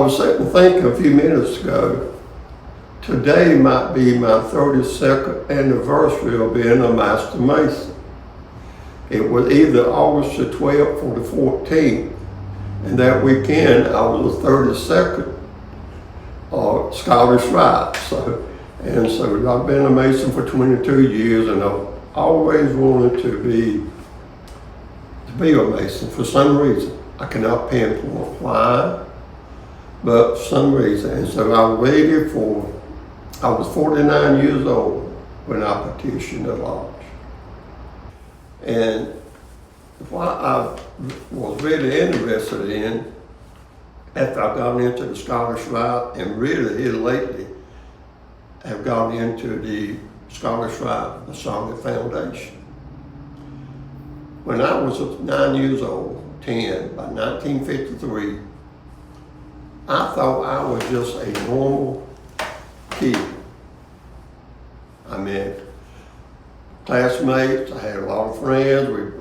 was sitting thinking a few minutes ago, today might be my 32nd anniversary of being a Master Mason. It was either August the 12th or the 14th, and that weekend I was the 32nd Scottish Rite. So I've been a Mason for 22 years, and I've always wanted to be a Mason for some reason. I cannot pinpoint why, but for some reason. And so I was 49 years old when I petitioned the lodge. And what I was really interested in after I got into the Scottish Rite, and really here lately have gone into the Scottish Rite Masonic Foundation. When I was 9 years old, 10, by 1953, I thought I was just a normal kid. I mean, classmates, I had a lot of friends,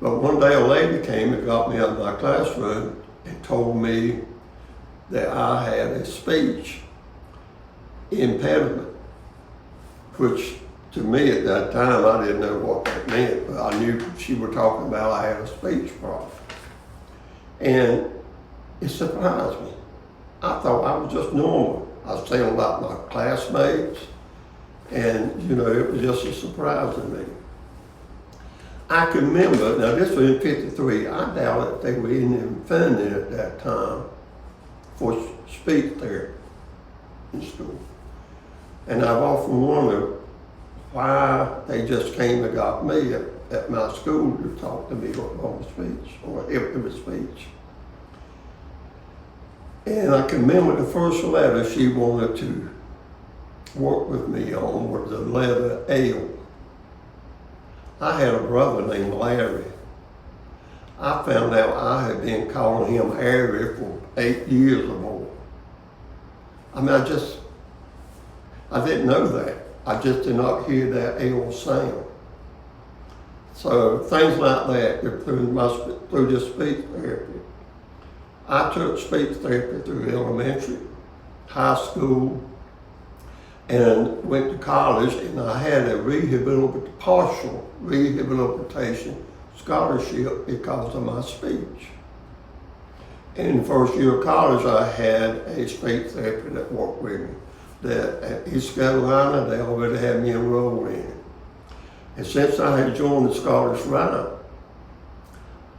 but one day a lady came and got me out of my classroom and told me that I had a speech impediment, which to me at that time, I didn't know what that meant, but I knew she was talking about I had a speech problem. And it surprised me. I thought I was just normal. I was saying about my classmates, and it was just a surprise to me. I can remember, now this was in 53, I doubt if they were even funding at that time for speech therapy in school. And I've often wondered why they just came and got me at my school to talk to me on speech, or if it was speech. And I can remember the first letter she wanted to work with me on was the letter L. I had a brother named Larry. I found out I had been calling him Harry for 8 years or more. I mean, I didn't know that. I just did not hear that L sound. So things like that through this speech therapy. I took speech therapy through elementary, high school, and went to college, and I had a partial rehabilitation scholarship because of my speech. And in the first year of college, I had a speech therapist that worked with me. That at East Carolina, they already had me enrolled in it. And since I had joined the Scottish Rite,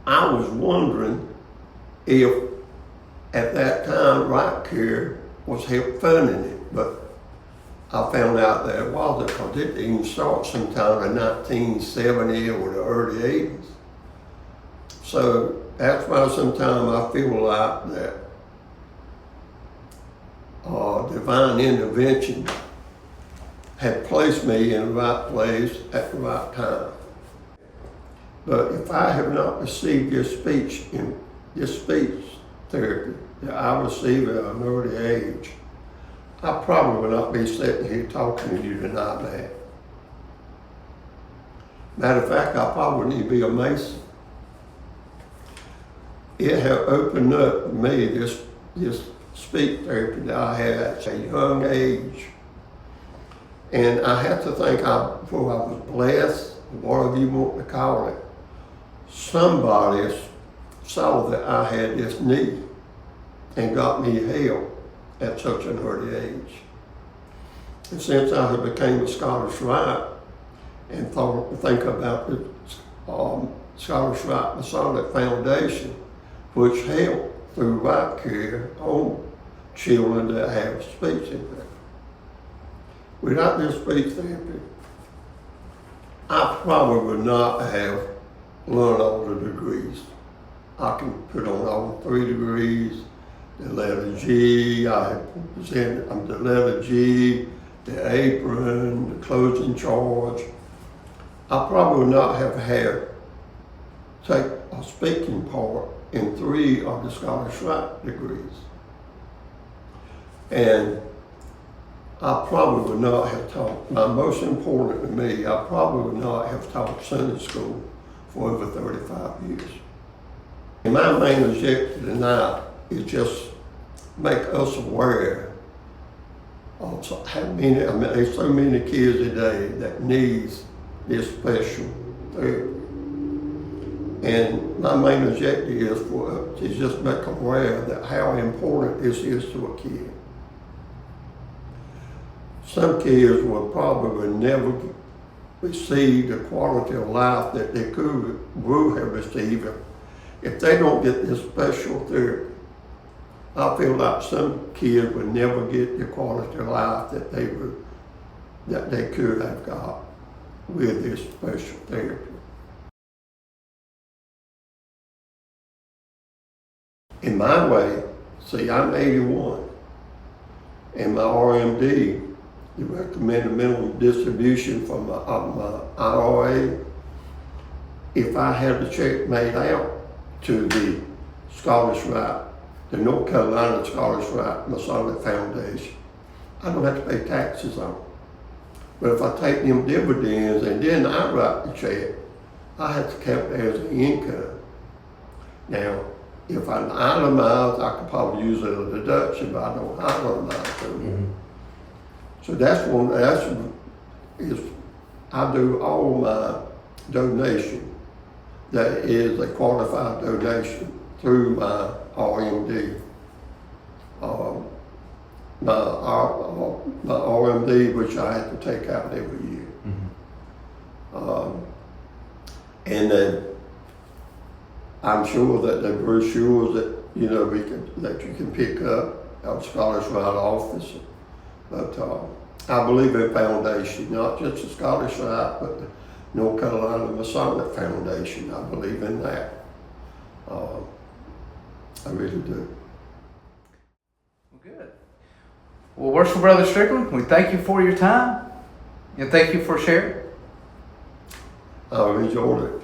I was wondering if at that time Right Care was help funding it, but I found out that it wasn't, because it didn't start sometime in 1970 or the early 80s. So that's why sometimes I feel like that divine intervention had placed me in the right place at the right time. But if I have not received this speech therapy that I received at an early age, I probably would not be sitting here talking to you tonight, man. Matter of fact, I probably wouldn't even be a Mason. It had opened up to me this speech therapy that I had at a young age. And I have to think before I was blessed, whatever you want to call it, somebody saw that I had this need and got me help at such an early age. And since I had became a Scottish Rite and think about the Scottish Rite Masonic Foundation, which helped through Right Care on children that have speech impediment. Without this speech therapy, I probably would not have learned all the degrees. I can put on all 3 degrees, the letter G, I have presented the letter G, the apron, the closing charge. I probably would not have had take a speaking part in 3 of the Scottish Rite degrees. And I probably would not have taught, most important to me, I probably would not have taught Sunday school for over 35 years. And my main objective tonight is just make us aware of how many, I mean, there's so many kids today that needs this special therapy. And my main objective is just make them aware that how important this is to a kid. Some kids will probably never receive the quality of life that they would have received if they don't get this special therapy. I feel like some kids would never get the quality of life that they could have got with this special therapy. In my way, see, I'm 81, and my RMD, the recommended minimum distribution from my IRA, if I had the check made out to the Scholars Right, the North Carolina Scholars Right Masonic Foundation, I don't have to pay taxes on it. But if I take them dividends and then I write the check, I have to count that as an income. Now, if I itemize, I could probably use it as a deduction, but I don't itemize it. Mm-hmm. So I do all my donation that is a qualified donation through my RMD. My RMD, which I have to take out every year. Mm-hmm. And then I'm sure that the brochures that that you can pick up at Scholars Right office. But I believe in foundation, not just the Scholars Right, but the North Carolina Masonic Foundation. I believe in that. I really do. Well, good. Well, Worshipful Brother Strickland, we thank you for your time and thank you for sharing. I enjoyed it.